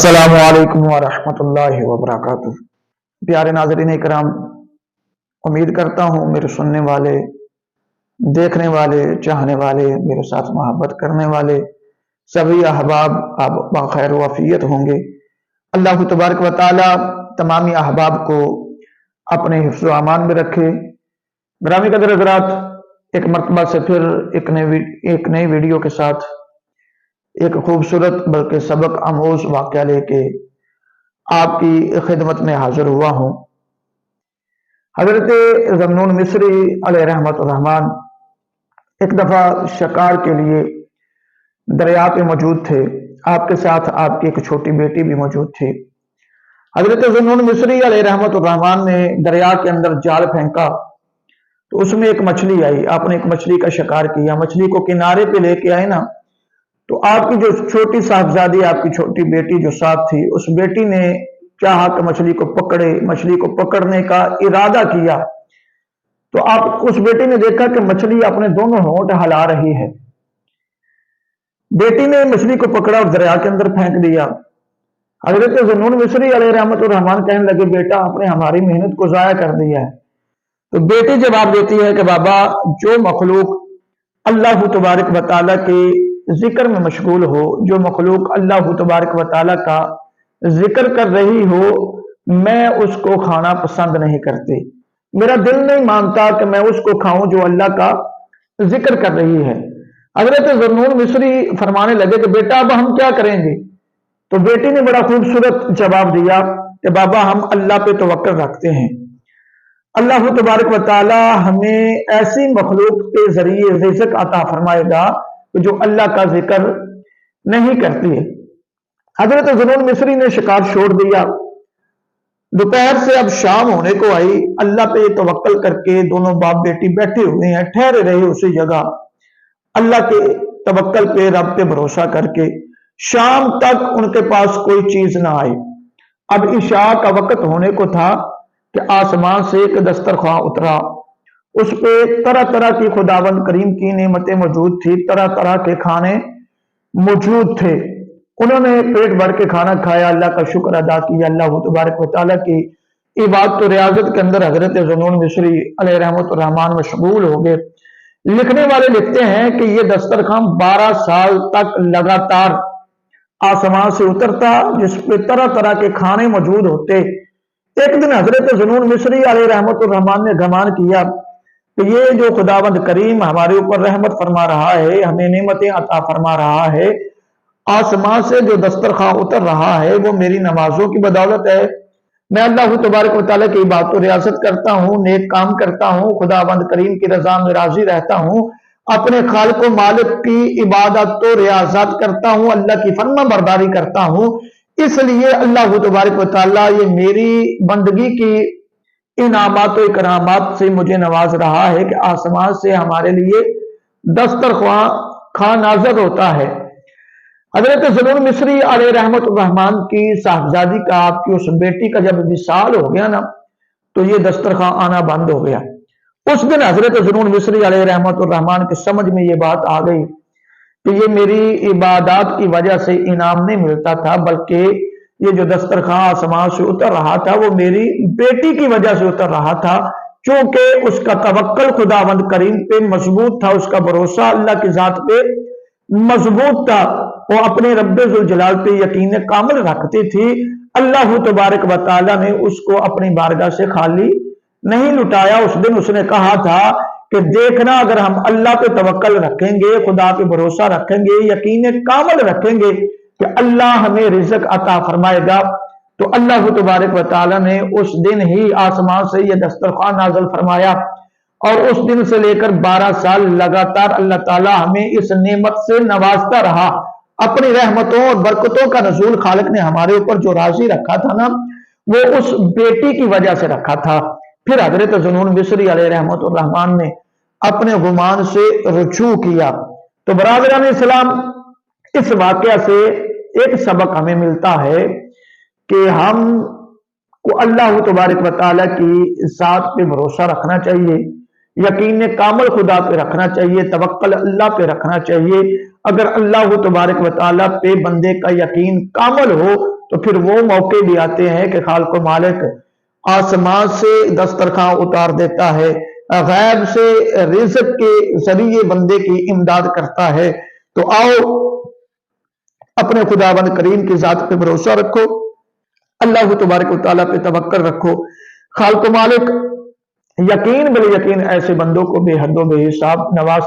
अस्सलामु अलैकुम वरहमतुल्लाहि वबरकातुहू। प्यारे नाज़रीन इकराम, उम्मीद करता हूँ मेरे सुनने वाले, देखने वाले, चाहने वाले, मेरे साथ मोहब्बत करने वाले सभी अहबाब आप बखैर वफ़ियत होंगे। अल्लाह तबारक व तआला तमामी अहबाब को अपने हिफ्ज़ व अमान में रखे। ग्रामी कदर हज़रात, एक मरतबा से फिर एक नई वीडियो के साथ एक खूबसूरत बल्कि सबक आमोज वाक़या लेके आपकी खिदमत में हाजिर हुआ हूँ। हज़रत ज़न्नून मिस्री अलैहि रहमतुर रहमान एक दफ़ा शिकार के लिए दरिया पे मौजूद थे। आपके साथ आपकी एक छोटी बेटी भी मौजूद थी। हज़रत ज़न्नून मिस्री अलैहि रहमतुर रहमान ने दरिया के अंदर जाल फेंका तो उसमें एक मछली आई। आपने एक मछली का शिकार किया, मछली को किनारे पे लेके आए ना, तो आपकी जो छोटी साहबजादी, आपकी छोटी बेटी जो साथ थी, उस बेटी ने चाहा कि मछली को पकड़े। मछली को पकड़ने का इरादा किया तो आप उस बेटी ने देखा कि मछली अपने दोनों होंठ हिला रही है। बेटी ने मछली को पकड़ा और दरिया के अंदर फेंक दिया। हज़रत ज़न्नून मिस्री अलैहि रहमतुर रहमान कहने लगे, बेटा आपने हमारी मेहनत को जाया कर दिया है। तो बेटी जवाब देती है कि बाबा, जो मखलूक अल्लाह तबारक व तआला के जिक्र में मशगूल हो, जो मखलूक अल्लाह तबारक व तआला का जिक्र कर रही हो, मैं उसको खाना पसंद नहीं करती। मेरा दिल नहीं मानता कि मैं उसको खाऊं जो अल्लाह का जिक्र कर रही है। हज़रत ज़न्नून मिस्री फरमाने लगे कि बेटा अब हम क्या करेंगे? तो बेटी ने बड़ा खूबसूरत जवाब दिया कि बाबा हम अल्लाह पे तवक्कुल रखते हैं। अल्लाह तबारक व तआला हमें ऐसी मखलूक के जरिए रिज़्क़ अता फरमाएगा जो अल्लाह का जिक्र नहीं करती है। हज़रत ज़न्नून मिस्री ने शिकार छोड़ दिया। दोपहर से अब शाम होने को आई। अल्लाह पे तवक्कुल करके दोनों बाप बेटी बैठे हुए हैं, ठहरे रहे उसी जगह, अल्लाह के तवक्कुल पे, रब पे भरोसा करके। शाम तक उनके पास कोई चीज ना आई। अब इशा का वक्त होने को था कि आसमान से एक दस्तरख्वां उतरा। उस पे तरह तरह की खुदावंद करीम की नेमतें मौजूद थी, तरह तरह के खाने मौजूद थे। उन्होंने पेट भर के खाना खाया, अल्लाह का शुक्र अदा किया। अल्लाह तबारक व तआला की इबादत और रियाजत के अंदर हज़रत ज़न्नून मिस्री अलैहि रहमतुर रहमान मशगूल हो गए। लिखने वाले लिखते हैं कि ये दस्तरखां 12 साल तक लगातार आसमान से उतरता, जिसपे तरह तरह के खाने मौजूद होते। एक दिन हज़रत ज़न्नून मिस्री अलैहि रहमतुर रहमान ने गमान किया कि ये जो खुदावंद करीम हमारे ऊपर रहमत फरमा रहा है, हमें नेमतें अता फरमा रहा है, आसमान से जो दस्तरखां उतर रहा है वो मेरी नमाजों की बदौलत है। मैं अल्लाह तबारक व तआला की इबादत और रियासत करता हूँ, नेक काम करता हूँ, खुदावंद करीम की रजा में राजी रहता हूँ, अपने खालिक व मालिक की इबादत और रियासत करता हूँ, अल्लाह की फर्मा बरदारी करता हूँ। इसलिए अल्लाह तबारक व तआला ये मेरी बंदगी की इनामात और इकरामात से मुझे नवाज रहा है कि आसमान से हमारे लिए दस्तरख्वां नाज़िल होता है। हज़रत ज़न्नून मिस्री अलैहि रहमतुर रहमान की साहबजादी का, आपकी उस बेटी का जब विसाल हो गया ना, तो ये दस्तरखां आना बंद हो गया। उस दिन हज़रत ज़न्नून मिस्री अलैहि रहमतुर रहमान की समझ में ये बात आ गई कि ये मेरी इबादत की वजह से इनाम नहीं मिलता था, बल्कि ये जो दस्तरखां आसमान से उतर रहा था वो मेरी बेटी की वजह से उतर रहा था। चूंकि उसका तवक्कुल खुदावंद करीम पे मजबूत था, उसका भरोसा अल्लाह की जात पे मजबूत था, वो अपने रब्बे जुल जलाल पे यकीन कामिल रखती थी। अल्लाह तबारक व तआला ने उसको अपनी बारगाह से खाली नहीं लुटाया। उस दिन उसने कहा था कि देखना, अगर हम अल्लाह पे तवक्कुल रखेंगे, खुदा पे भरोसा रखेंगे, यकीन कामिल रखेंगे कि अल्लाह हमें रिज़्क़ अता फरमाएगा, तो अल्लाह तबारक व तआला ने उस दिन ही आसमान से यह दस्तरख्वां नाज़िल फरमाया। और उस दिन से लेकर 12 साल लगातार अल्लाह ताला हमें इस नेमत से नवाजता रहा। अपनी रहमतों और बरकतों का नज़ूल खालिक ने हमारे ऊपर जो राजी रखा था ना, वो उस बेटी की वजह से रखा था। फिर हज़रत ज़न्नून मिस्री अलैहि रहमतुर रहमान ने अपने गुमान से रुजू किया। तो बरादरान इस्लाम, इस वाक़या से एक सबक हमें मिलता है कि हम को अल्लाह तबारक व तआला की ज़ात पे भरोसा रखना चाहिए, यकीन कामिल खुदा पे रखना चाहिए, तवक्कुल अल्लाह पे रखना चाहिए। अगर अल्लाह तबारक व तआला पे बंदे का यकीन कामिल हो तो फिर वो मौके भी आते हैं कि खालिक मालिक आसमान से दस्तरखान उतार देता है, गैब से रिज़्क के जरिए बंदे की इमदाद करता है। तो आओ अपने खुदाबंद करीम की जात पे भरोसा रखो, अल्लाह तबारक व तआला पे तवक्कल रखो। खालिक मालिक यकीन बिल यकीन ऐसे बंदों को बेहद बेहिसाब नवाज